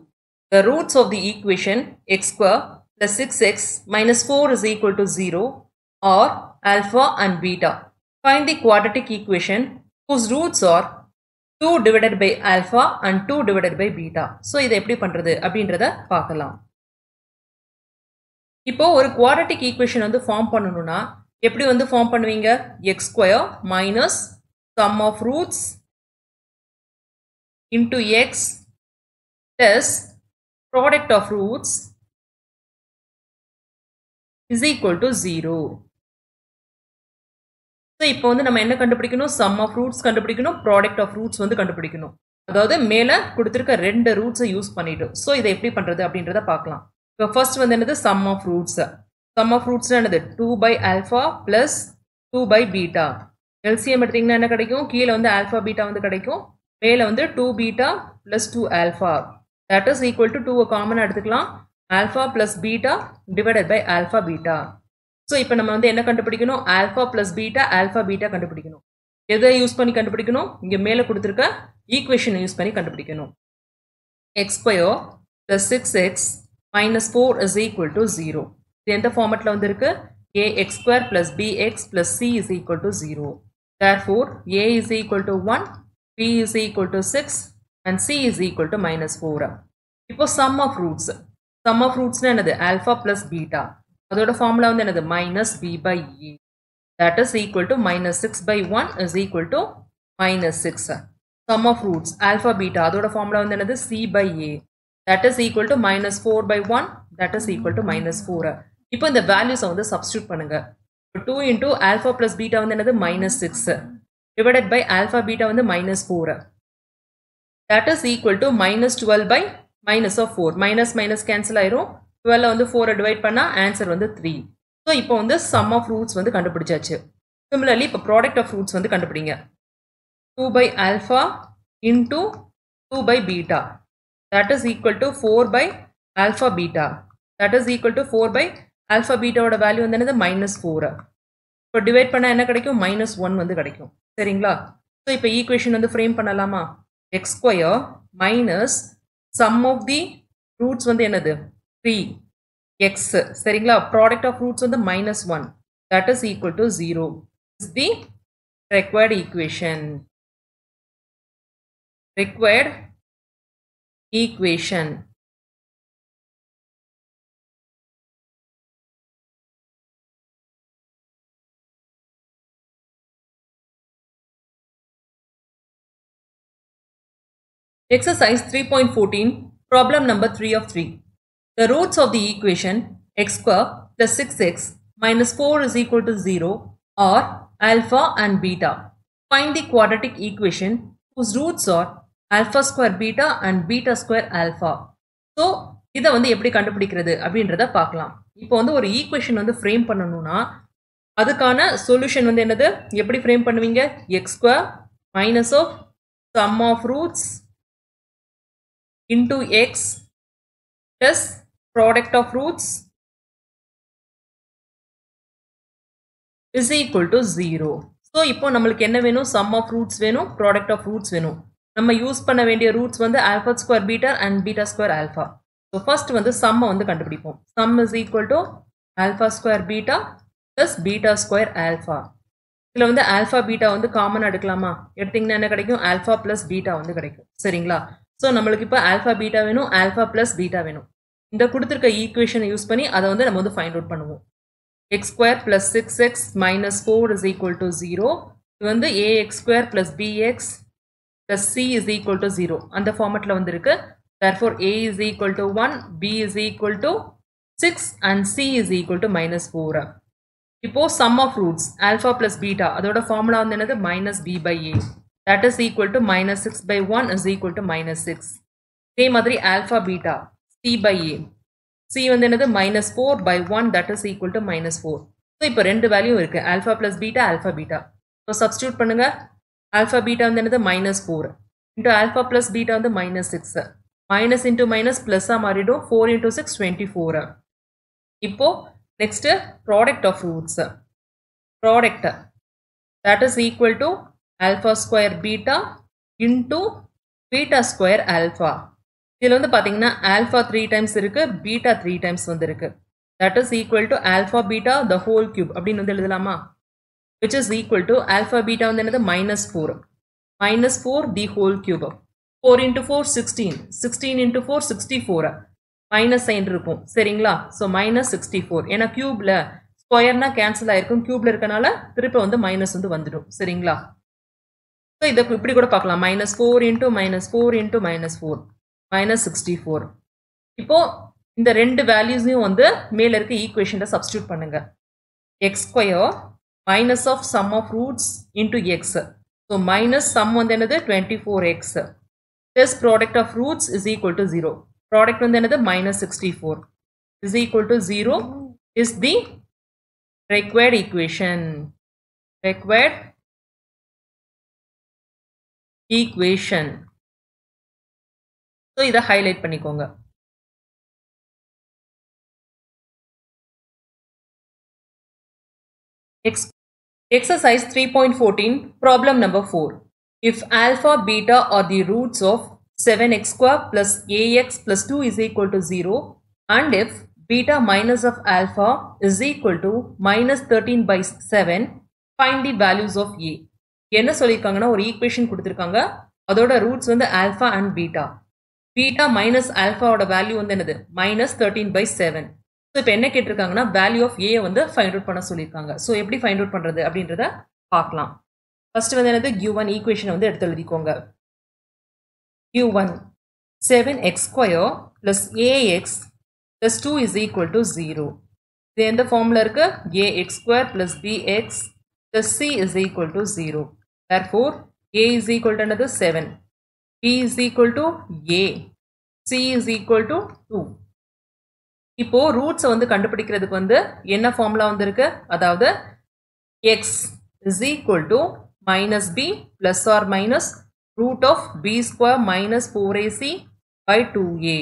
The roots of the equation x square plus 6x minus 4 is equal to 0 are alpha and beta. Find the quadratic equation whose roots are 2 divided by alpha and 2 divided by beta. So இதை எப்படி பண்ணுறது அப்படின்றத பார்க்கலாம். இப்போ ஒரு quadratic equation வந்து form பண்ணணும்னா எப்படி வந்து ஃபார்ம் பண்ணுவீங்க? X square minus sum of roots into x plus product of roots is equal to 0. So இப்போ வந்து நம்ம என்ன கண்டுபிடிக்கணும்? சம் ஆஃப் ரூட்ஸ் கண்டுபிடிக்கணும், ப்ராடக்ட் ஆஃப் ரூட்ஸ் வந்து கண்டுபிடிக்கணும். அதாவது மேலே கொடுத்துருக்க ரெண்டு ரூட்ஸை யூஸ் பண்ணிட்டு. ஸோ இதை எப்படி பண்ணுறது அப்படின்றத பார்க்கலாம். இப்போ ஃபர்ஸ்ட் வந்து என்னது? Sum of roots. Sum of ரூட்ஸ்னா என்னது? 2 by alpha plus 2 by beta. LCM எடுத்தீங்கன்னா என்ன கிடைக்கும்? கீழே வந்து ஆல்ஃபா பீட்டா வந்து கிடைக்கும், மேலே வந்து 2 beta plus 2 alpha. That is equal to 2 காமனாக எடுத்துக்கலாம். Alpha plus beta divided by alpha beta. So இப்போ நம்ம வந்து என்ன கண்டுபிடிக்கணும்? Alpha plus beta alpha beta கண்டுபிடிக்கணும். எதை யூஸ் பண்ணி கண்டுபிடிக்கணும்? இங்கே மேலே கொடுத்துருக்க ஈக்குவேஷனை யூஸ் பண்ணி கண்டுபிடிக்கணும். X square plus 6x minus 4 is equal to 0. இது எந்த ஃபார்மேட்ல வந்து இருக்கு? ax square plus bx plus c is equal to 0. Therefore, a is equal to 1, b is equal to 6 and c is equal to -4. இப்போ sum of roots. Sum of rootsனா என்னது? alpha plus beta. அதோட formula வந்து என்னது? minus b by a. That is equal to -6 by 1 is equal to -6. Sum of roots alpha beta அதோட formula வந்து என்னது? c by a. That is equal to -4 by 1 that is equal to -4. இப்போ இந்த வேல்யூஸை வந்து substitute பண்ணுங்க. 2 into alpha plus beta வந்து என்னது? -6 divided by alpha beta வந்து -4. That is equal to -12 by minus of 4. Minus minus cancel ஆயிரும். 12 வந்து 4 டிவைட் பண்ணா ஆன்சர் வந்து 3. ஸோ இப்போ வந்து sum of roots வந்து கண்டுபிடிச்சாச்சு. Similarly இப்போ product of roots வந்து கண்டுபிடிங்க. 2 by alpha into 2 by beta, that is equal to 4 by alpha beta, that is equal to 4 by alpha beta ஓட வேல்யூ வந்து என்னது -4. இப்போ டிவைட் பண்ணா என்ன கிடைக்கும்? -1 வந்து கிடைக்கும். சரிங்களா? ஸோ இப்போ ஈக்குவேஷன் வந்து ஃப்ரேம் பண்ணலாமா? x square minus sum of the roots வந்து என்னது? 3x. சரிங்களா? ப்ராடக்ட் ஆஃப் ரூட்ஸ் வந்து -1, that is equal to 0 is the required equation. Required equation. Exercise 3.14, problem number 3 of 3. The roots of the equation x square plus 6x minus 4 is equal to 0 are alpha and beta. Find the quadratic equation whose roots are alpha square beta and beta square alpha. So, இதை வந்து எப்படி கண்டுபிடிக்கிறது அப்படின்றத பார்க்கலாம். இப்போ வந்து ஒரு equation வந்து ஃப்ரேம் பண்ணணும்னா அதுக்கான சொல்யூஷன் வந்து என்னது? எப்படி ஃப்ரேம் பண்ணுவீங்க? x square minus of sum of roots into x plus product of roots is equal to 0. So, இப்போ நம்மளுக்கு என்ன வேணும்? sum of roots வேணும், product of roots வேணும். நம்ம யூஸ் பண்ண வேண்டிய ரூட்ஸ் வந்து alpha square beta and beta square alpha. So, first வந்து sum வந்து கண்டுபிடிப்போம். sum is equal to alpha square beta plus beta square alpha. இதில் வந்து alpha beta வந்து காமன் எடுக்கலாமா? எடுத்தீங்கன்னா என்ன கிடைக்கும்? alpha plus beta வந்து கிடைக்கும். சரிங்களா? ஸோ நம்மளுக்கு இப்போ ஆல்ஃபா பீட்டா வேணும், ஆல்ஃபா ப்ளஸ் பீட்டா வேணும். இந்த கொடுத்துருக்க ஈக்குவேஷனை யூஸ் பண்ணி அதை வந்து நம்ம வந்து ஃபைண்ட் அவுட் பண்ணுவோம். X square plus 6x minus 4 is equal to 0. இது வந்து a x square plus b x plus c is equal to 0 அந்த ஃபார்மெட்டில் வந்துருக்கு. Therefore a is equal to 1, b is equal to 6 and c is equal to -4. இப்போ sum of roots alpha plus beta அதோட formula வந்து என்னது? Minus B by a. That is equal to minus 6 by 1 is equal to minus 6. இதே மாதிரி alpha beta c by a. c வந்து என்னது? minus 4 by 1 that is equal to minus 4. So இப்போ ரெண்டு value இருக்கு. alpha plus beta, alpha beta. So substitute பண்ணுங்க. alpha beta வந்து என்னது? minus 4 into alpha plus beta வந்து minus 6. minus into minus plus மாறிடும். 4 into 6 24. இப்போ next product of roots. Product that is equal to alpha square beta into beta square alpha. இதில் வந்து பார்த்தீங்கன்னா alpha 3 times இருக்கு, beta 3 times வந்து இருக்கு. That is equal to alpha beta the whole cube அப்படின்னு வந்து எழுதலாமா? Which is equal to alpha beta வந்து என்னது? -4. -4 the whole cube. 4 into 4 16. 16 into 4 64. Minus sign இருக்கும். சரிங்களா? ஸோ -64. ஏன்னா கியூப்ல ஸ்கொயர்னா கேன்சல் ஆயிருக்கும், கியூப்ல இருக்கனால திருப்பி வந்து மைனஸ் வந்து வந்துடும். சரிங்களா? ஸோ இதை இப்படி கூட பார்க்கலாம். -4 into -4 into -4 -64. இப்போ இந்த ரெண்டு வேல்யூஸையும் வந்து மேல இருக்க ஈக்குவேஷன்ல சப்ஸ்டியூட் பண்ணுங்க. X square minus of sum of roots into x. So minus sum வந்து என்னது? 24x. This product of roots is equal to 0. Product வந்து என்னது? -64 is equal to 0 is the required equation. Required equation. So இதை highlight பண்ணிக்கோங்க. Exercise 3.14, problem number 4. If alpha, beta are the roots of 7x square plus ax plus 2 is equal to 0 and if beta minus of alpha is equal to minus 13 by 7, find the values of a. என்ன சொல்லியிருக்காங்கன்னா ஒரு equation கொடுத்துருக்காங்க, அதோட roots வந்து alpha and beta. Beta minus ஆல்ஃபாவோட value வந்து என்னது? -13 by 7. So இப்போ என்ன கேட்டிருக்காங்கன்னா வேல்யூ ஆஃப் ஏ வந்து ஃபைண்ட் அவுட் பண்ண சொல்லியிருக்காங்க. ஸோ எப்படி ஃபைண்ட் அவுட் பண்ணுறது அப்படின்றத பார்க்கலாம். ஃபர்ஸ்ட் வந்து என்னது? Q1 ஈக்குவேஷனை வந்து எடுத்து எழுதிக்கோங்க. Q1 7x square plus ax plus 2 is equal to 0. இது எந்த ஃபார்முலா இருக்கு? ax square plus bx plus c is equal to 0. Therefore, a is equal to another 7, b is equal to a, c is equal to 2. இப்போ ரூட்ஸை வந்து கண்டுபிடிக்கிறதுக்கு வந்து என்ன formula வந்து இருக்கு, அதாவது x is equal to minus b plus or minus root of b square minus 4ac by 2a.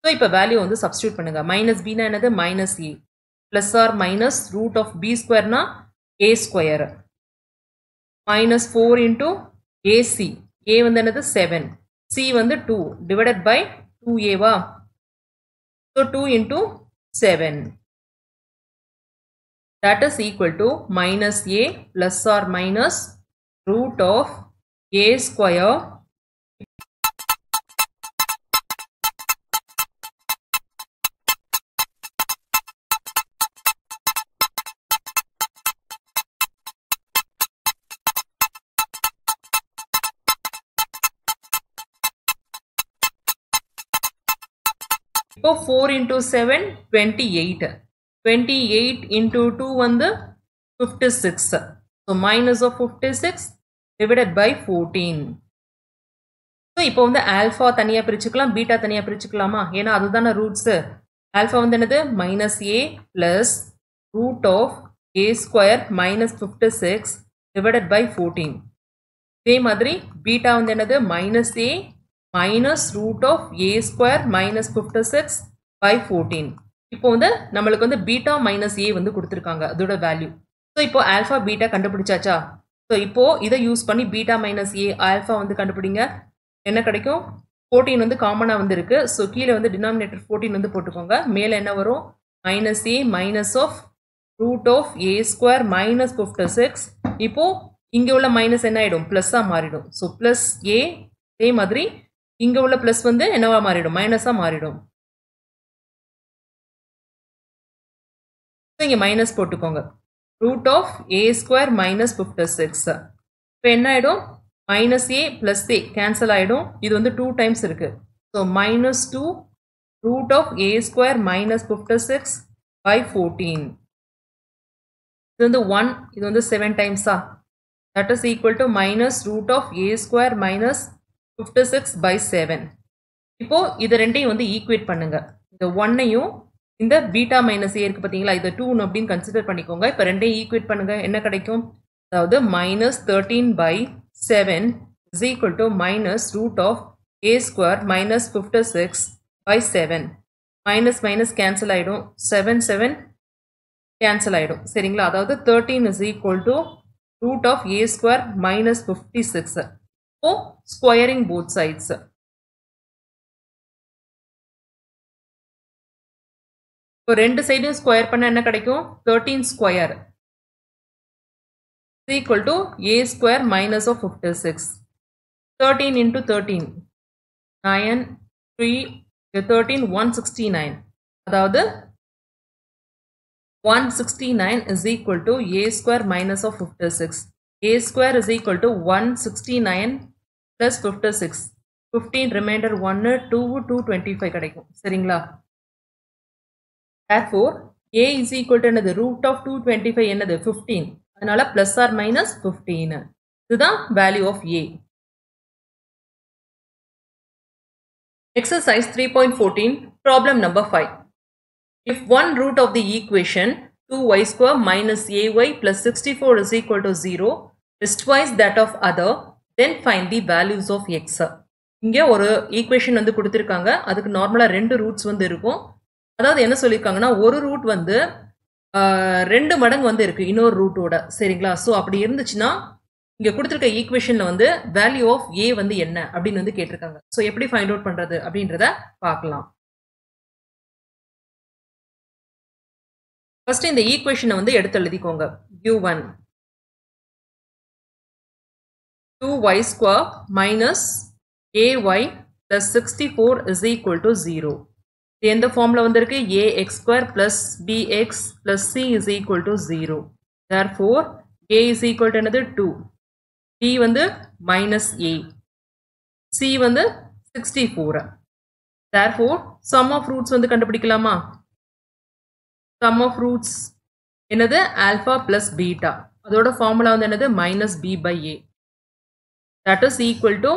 So இப்போ value வந்து சப்ஸ்டியூட் பண்ணுங்க. மைனஸ் பின்னா என்னது, minus A, plus or minus root of B ஸ்கொயர்னா A square, minus 4 into AC, A வந்து என்னது 7, C வந்து 2 divided by 2ஏவா. So 2 into 7, that is equal to minus a plus or minus root of a square இப்போ 4 into 7 28, 28 into 2 வந்து 56, so minus of 56 divided by 14. So இப்போ வந்து alpha தனியாக பிரிச்சுக்கலாம், பீட்டா தனியாக பிரிச்சுக்கலாமா, ஏன்னா அதுதானே ரூட்ஸு. ஆல்ஃபா வந்து என்னது minus A plus root of A square minus 56 divided by 14. இதே மாதிரி பீட்டா வந்து என்னது minus a minus root of A square minus 56 by 14. இப்போ வந்து நம்மளுக்கு வந்து பீட்டா மைனஸ் ஏ வந்து கொடுத்துருக்காங்க, அதோட வேல்யூ. ஸோ இப்போ ஆல்ஃபா பீட்டா கண்டுபிடிச்சாச்சா. ஸோ இப்போ இதை யூஸ் பண்ணி பீட்டா மைனஸ் ஏ ஆல்ஃபா வந்து கண்டுபிடிங்க. என்ன கிடைக்கும், 14 வந்து காமனாக வந்து இருக்கு. ஸோ கீழே வந்து டினாமினேட்டர் 14 வந்து போட்டுக்கோங்க. மேலே என்ன வரும், minus a minus of root of A square minus 56. இப்போ இங்கே உள்ள மைனஸ் என்ன ஆகிடும், ப்ளஸ்ஸாக மாறிடும். ஸோ ப்ளஸ் ஏ, அதே மாதிரி இங்கே உள்ள ப்ளஸ் வந்து என்னவா மாறிடும், மைனஸாக மாறிடும். இங்கே மைனஸ் போட்டுக்கோங்க. Root of A square minus 56. இப்போ என்ன ஆகிடும், minus A plus A cancel ஆகிடும். இது வந்து 2 டைம்ஸ் இருக்கு. So minus 2 root of A square minus 56 by 14. இது வந்து 1, இது வந்து 7 டைம்ஸா. That is equal to minus root of A square minus 56 by 7. இப்போ இது ரெண்டையும் வந்து ஈக்குவேட் பண்ணுங்க. இந்த 1ஐயும் இந்த பீட்டா மைனஸ் ஏ இருக்கு பார்த்தீங்களா, இதை 2 அப்படின்னு கன்சிடர் பண்ணிக்கோங்க. இப்போ ரெண்டையும் ஈக்குவேட் பண்ணுங்க. என்ன கிடைக்கும், அதாவது minus 13 by 7 is equal to minus root of A square minus 56 by 7. Minus minus cancel ஆகிடும், 7 7 கேன்சல் ஆகிடும். சரிங்களா, அதாவது 13 is equal to root of A square minus 56. இப்போ ஸ்கொயரிங் போத் சைட்ஸ். இப்போ ரெண்டு சைடும் ஸ்கொயர் பண்ண என்ன கிடைக்கும், 13 square equal to a square minus of 56. 13 into 13 9 3 13 169. அதாவது 169 is equal to a square minus of 56. a square is equal to 169 plus 56. 15 remainder 1 2 225 கிடைக்கும். சரிங்களா, therefore a is equal to என்னது, root of 225 என்னது 15. அதனால பிளஸ் ஆர் மைனஸ் 15. இதுதான் value of a. Exercise 3.14 problem number 5. If one root of the equation 2y square minus ay plus 64 is equal to 0 is twice that of other, then find the values of x. இங்கே ஒரு equation வந்து கொடுத்துருக்காங்க. அதுக்கு நார்மலாக 2 roots வந்து இருக்கும். அதாவது என்ன சொல்லியிருக்காங்கன்னா, ஒரு ரூட் வந்து 2 மடங்கு வந்து இருக்கு இன்னொரு ரூட்டோட. சரிங்களா, ஸோ அப்படி இருந்துச்சுன்னா இங்கே கொடுத்துருக்க ஈக்குவேஷனில் வந்து வேல்யூ ஆஃப் ஏ வந்து என்ன அப்படின்னு வந்து கேட்டிருக்காங்க. ஸோ எப்படி ஃபைண்ட் அவுட் பண்ணுறது அப்படின்றத பார்க்கலாம். ஃபர்ஸ்ட் இந்த ஈக்குவேஷனை வந்து எடுத்து எழுதிக்கோங்க. u1 2y square minus ay plus 64 is equal to 0. எந்த ஃபார்ம்ல வந்திருக்கு, ax square plus bx plus c is equal to 0. Therefore a is equal to என்னது 2, b வந்து minus a, c வந்து 64. Therefore sum of roots வந்து கண்டுபிடிக்கலாமா. sum of roots என்னது alpha plus beta, அதோட formula வந்து என்னது minus b by a. That is equal to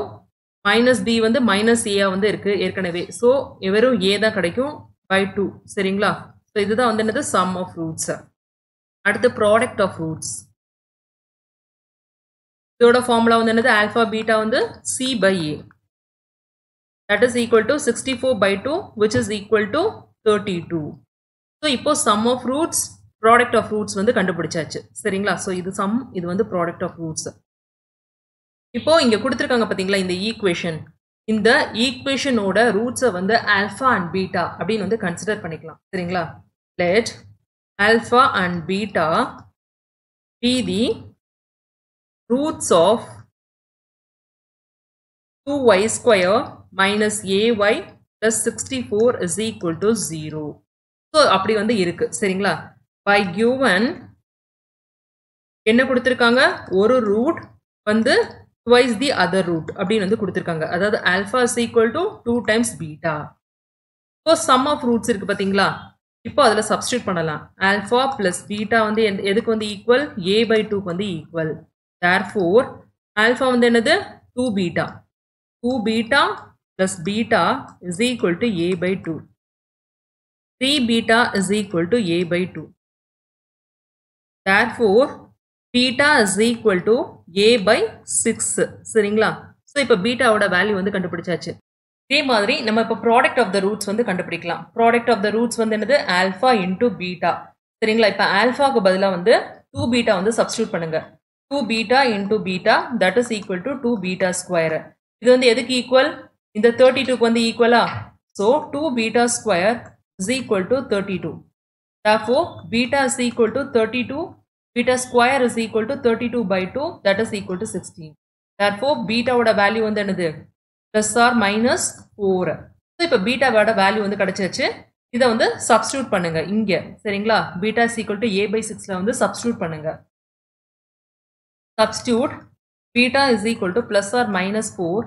minus b வந்து minus a வந்து இருக்கு ஏற்கனவே. ஸோ வெறும் ஏ தான் கிடைக்கும். by 2 சரிங்களா. ஸோ இதுதான் வந்து என்னது sum of roots. அடுத்து product of roots. இதோட ஃபார்முலா வந்து என்னது alpha beta வந்து c by a. That is equal to 64 by 2 which is equal to 32. So இப்போ sum of roots, product of roots வந்து கண்டுபிடிச்சாச்சு சரிங்களா. ஸோ இது sum, இது வந்து product of roots. இப்போ இங்க கொடுத்திருக்காங்க பாத்தீங்களா இந்த ஈக்குவேஷன். இந்த ஈக்குவேஷனோட ரூட்ஸை வந்து ஆல்ஃபா அண்ட் பீட்டா அப்படின்னு வந்து கன்சிடர் பண்ணிக்கலாம் சரிங்களா. Let alpha and beta be the roots of 2y square minus ay plus 64 is equal to 0. So அப்படி வந்து இருக்கு சரிங்களா. by given என்ன கொடுத்திருக்காங்க, ஒரு ரூட் வந்து twice the other root அப்படின்னு வந்து கொடுத்திருக்காங்க. அதாவது alpha is equal to 2 times beta. இப்போ sum of roots இருக்கு பாத்தீங்களா. இப்போ அதுல சப்ஸ்டிட்யூட் பண்ணலாம். alpha plus beta வந்து எதுக்கு வந்து ஈக்குவல், a by 2 வந்து ஈக்குவல். therefore alpha வந்து என்னது 2 beta. 2 beta plus beta is equal to a by 2. 3 beta is equal to a by 2. Therefore beta is equal to a by 6 சரிங்களா. So இப்போ பீட்டாவோட value வந்து கண்டுபிடிச்சாச்சு. இதே மாதிரி நம்ம இப்போ ப்ராடக்ட் ஆஃப் த ரூட்ஸ் வந்து கண்டுபிடிக்கலாம். ப்ராடக்ட் ஆஃப் த ரூட்ஸ் வந்து என்னது ஆல்ஃபா இன்டூ பீட்டா சரிங்களா. இப்போ ஆல்ஃபாக்கு பதிலாக வந்து 2 பீட்டா வந்து சப்ஸ்டியூட் பண்ணுங்க. 2 beta into beta that is equal to 2 beta square. இது வந்து எதுக்கு ஈக்குவல், இந்த 32க்கு வந்து ஈக்குவலா. So 2 beta square is equal to 32. Therefore beta is equal to 32. Beta square is equal to 32 by 2 that is equal to 16. Therefore beta ஓட value வந்து என்னது plus or minus 4. So இப்போ பீட்டாவோட வேல்யூ வந்து கிடைச்சாச்சு. இதை வந்து சப்ஸ்டியூட் பண்ணுங்க இங்க சரிங்களா. Beta is equal to a by 6ல வந்து சப்ஸ்டியூட் பண்ணுங்க. Substitute beta is equal to plus or minus 4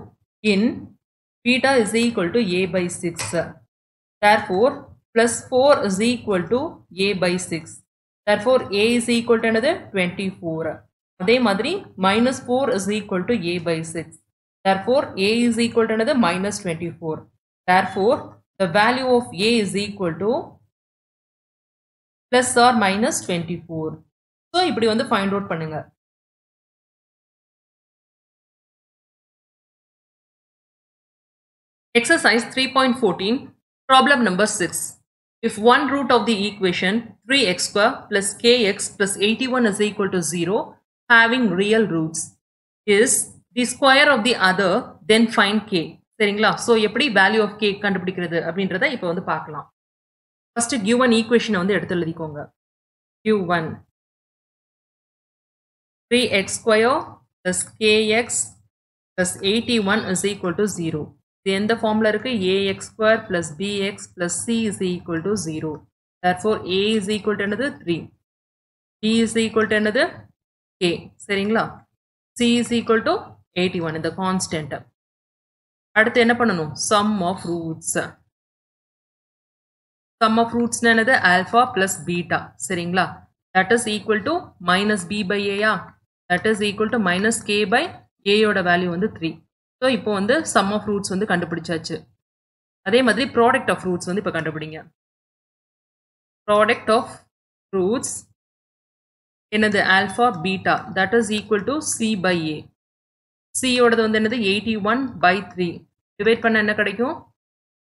in beta is equal to a by 6. Therefore plus 4 is equal to a by 6. Therefore a is equal to another 24. அதே மாதிரி minus 4 is equal to a by 6. Therefore a is equal to another minus 24. Therefore the value of a is equal to plus or minus 24. So இப்படி வந்து find out பண்ணுங்க. Exercise 3.14 problem number 6. If one root of the equation 3x square plus kx plus 81 is equal to 0 having real roots is the square of the other, then find k. சரிங்களா. So எப்படி value of k கண்டுபிடிக்கிறது அப்படின்றத இப்போ வந்து பார்க்கலாம். First given ஈக்குவேஷனை வந்து எடுத்து எழுதிக்கோங்க. given 3x square plus kx plus 81 is equal to 0. இது எந்த ஃபார்ம்ல இருக்கு, ax square plus bx plus c is equal to 0. Therefore a is equal to என்னது 3, b is equal to என்னது k சரிங்களா. c is equal to 81 இந்த constant. அடுத்து என்ன பண்ணணும், sum of roots. sum of roots என்னது alpha plus beta சரிங்களா. that is equal to minus b by a. that is equal to minus k by a யோட value வந்து 3. So இப்போ வந்து சம் ஆஃப் ரூட்ஸ் வந்து கண்டுபிடிச்சாச்சு. அதே மாதிரி ப்ராடக்ட் ஆஃப் ரூட்ஸ் வந்து இப்போ கண்டுபிடிங்க. ப்ராடக்ட் ஆஃப் ரூட்ஸ் என்னது alpha beta that is equal to C by A. சியோடது வந்து என்னது 81 by 3. டிவைட் பண்ண என்ன கிடைக்கும்,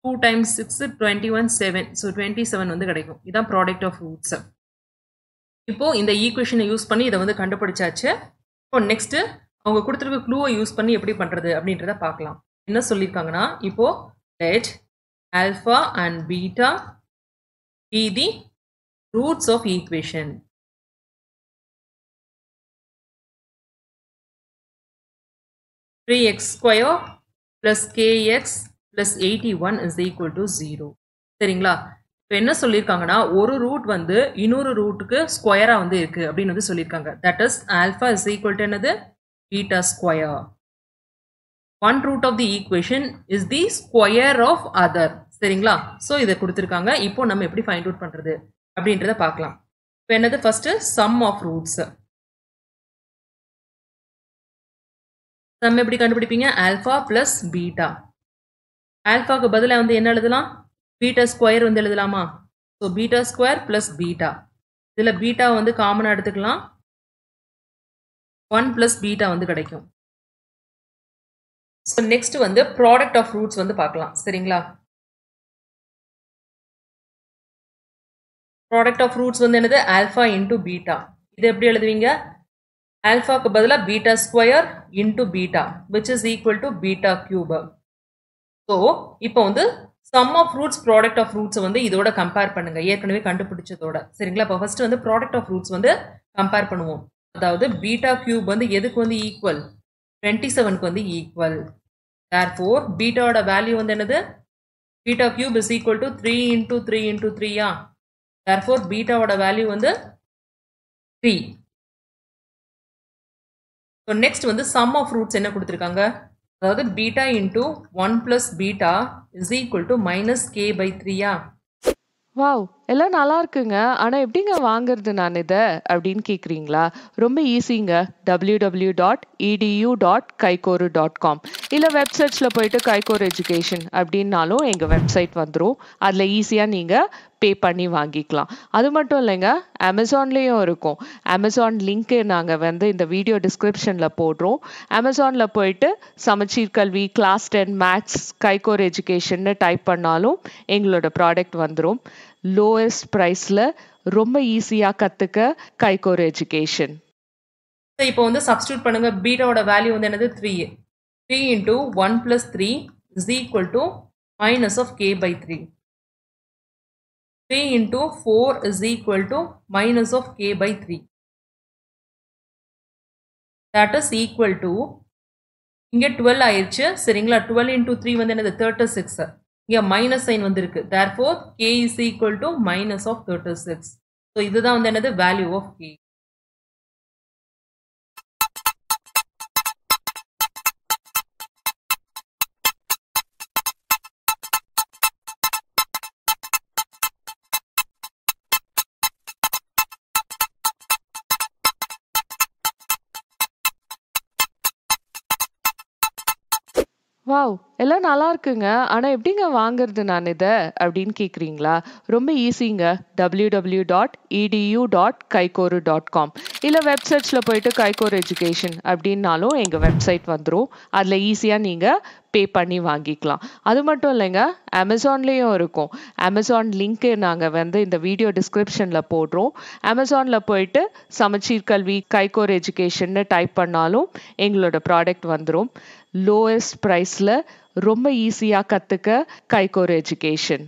2 times 6 21 7. ஸோ 27 வந்து கிடைக்கும். இதுதான் ப்ராடக்ட் ஆஃப் ரூட்ஸ். இப்போ இந்த ஈக்குவேஷனை யூஸ் பண்ணி இதை வந்து கண்டுபிடிச்சாச்சு. இப்போ நெக்ஸ்ட் அவங்க கொடுத்துருக்க க்ளூவை யூஸ் பண்ணி எப்படி பண்றது அப்படின்றத பார்க்கலாம். என்ன சொல்லியிருக்காங்கன்னா, இப்போ let alpha and beta be the roots of equation. Three x square plus kx plus 81 is equal to 0. சரிங்களா. இப்போ என்ன சொல்லியிருக்காங்கன்னா, ஒரு ரூட் வந்து இன்னொரு ரூட்டுக்கு ஸ்கொயரா வந்து இருக்கு அப்படின்னு வந்து சொல்லியிருக்காங்க. That is alpha is equal to என்னது beta square. One root of the equation is the square of other. சரிங்களா. ஸோ இதை கொடுத்துருக்காங்க. இப்போ நம்ம எப்படி ஃபைண்ட் அவுட் பண்றது அப்படின்றத பார்க்கலாம். இப்போ என்னது first sum of roots. sum எப்படி கண்டுபிடிப்பீங்க, ஆல்ஃபா பிளஸ் பீட்டா. ஆல்ஃபாக்கு பதிலாக வந்து என்ன எழுதலாம், பீட்டா ஸ்கொயர் வந்து எழுதலாமா? So beta square plus beta. இதில் பீட்டா வந்து காமனாக எடுத்துக்கலாம். 1 ப்ளஸ் பீட்டா வந்து கிடைக்கும். ஸோ நெக்ஸ்ட் வந்து ப்ராடக்ட் ஆஃப் ரூட்ஸ் வந்து பார்க்கலாம். சரிங்களா? ப்ராடக்ட் ஆஃப் ரூட்ஸ் வந்து என்னது? Alpha into beta. இது எப்படி எழுதுவீங்க? ஆல்ஃபாக்கு பதிலாக beta square into beta which is equal to beta cube. So இப்போ வந்து sum of roots product of roots வந்து இதோட கம்பேர் பண்ணுங்க, ஏற்கனவே கண்டுபிடிச்சதோட. சரிங்களா? இப்போ ஃபர்ஸ்ட் வந்து ப்ராடக்ட் ஆஃப் ரூட்ஸ் வந்து கம்பேர் பண்ணுவோம். அதாவது பீட்டா கியூப் வந்து எதுக்கு வந்து ஈக்குவல்? 27க்கு வந்து ஈக்குவல். தேர்ஃபோர் பீட்டாவோட வேல்யூ வந்து என்னது? Beta cube is equal to 3 into 3 into 3யா? தேர்ஃபோர் பீட்டாவோட வேல்யூ வந்து 3. ஸோ நெக்ஸ்ட் வந்து சம் ஆஃப் ரூட்ஸ் என்ன கொடுத்துருக்காங்க? அதாவது beta into 1 plus beta is equal to minus K by 3யா? வாவ்! எல்லாம் நல்லா இருக்குங்க. ஆனா எப்படிங்க வாங்குறது நான் இத? அப்படின்னு கேக்குறீங்களா? ரொம்ப ஈஸிங்க. www.edu.kaikoru.com இல்ல வெப்சைட்ஸ்ல போயிட்டு கைகோர் எஜுகேஷன் அப்படின்னாலும் எங்க வெப்சைட் வந்துரும். அதுல ஈஸியா நீங்க பே பண்ணி வாங்கிக்கலாம். அது மட்டும் இல்லைங்க, அமேசான்லயும் இருக்கும். அமேசான் லிங்க் நாங்க வந்து இந்த வீடியோ டிஸ்கிரிப்ஷன்ல போடுறோம். அமேசான்ல போயிட்டு சமச்சீர் கல்வி, கிளாஸ் 10 மேத்ஸ், கைகோர் எஜுகேஷன்னு டைப் பண்ணாலும் எங்களோட ப்ராடக்ட் வந்துரும். லோயஸ்ட் ப்ரைஸ்ல ரொம்ப ஈஸியா கத்துக்க கைகோர் எஜுகேஷன். இப்போ வந்து சப்ஸ்டியூட் பண்ணுங்க. பீட்டாவோட வேல்யூ வந்து என்னது? 3. 3 into 1 plus 3 is equal to minus of k by 3. 3 into 4 is equal to minus of k by 3. That is equal to, இங்கே 12 ஆயிடுச்சு. சரிங்களா? 12 into 3 வந்து என்னது? 36. இங்கே மைனஸ் சைன் வந்து இருக்கு. Therefore, k is equal to minus of 36. So, இதுதான் வந்து என்னது? Value of k. வாவ்! எல்லாம் நல்லா இருக்குங்க. ஆனா எப்படிங்க வாங்குறது நான் இத? அப்படின்னு கேக்குறீங்களா? ரொம்ப ஈஸிங்க. www.edu.kaikoru.com இல்ல வெப்சைட்ஸ்ல போயிட்டு கைகோர் எஜுகேஷன் அப்படின்னாலும் எங்க வெப்சைட் வந்துரும். அதுல ஈஸியா நீங்க பே பண்ணி வாங்கிக்கலாம். அது மட்டும் இல்லைங்க, அமேசான்லயும் இருக்கும். அமேசான் லிங்க் நாங்க வந்து இந்த வீடியோ டிஸ்கிரிப்ஷன்ல போடுறோம். அமேசான்ல போயிட்டு சமச்சீர் கல்வி, கைகோர் எஜுகேஷன்னு டைப் பண்ணாலும் எங்களோட ப்ராடக்ட் வந்துரும். லோயஸ்ட் ப்ரைஸ்ல ரொம்ப ஈஸியா கத்துக்க கைகோர் எஜுகேஷன்.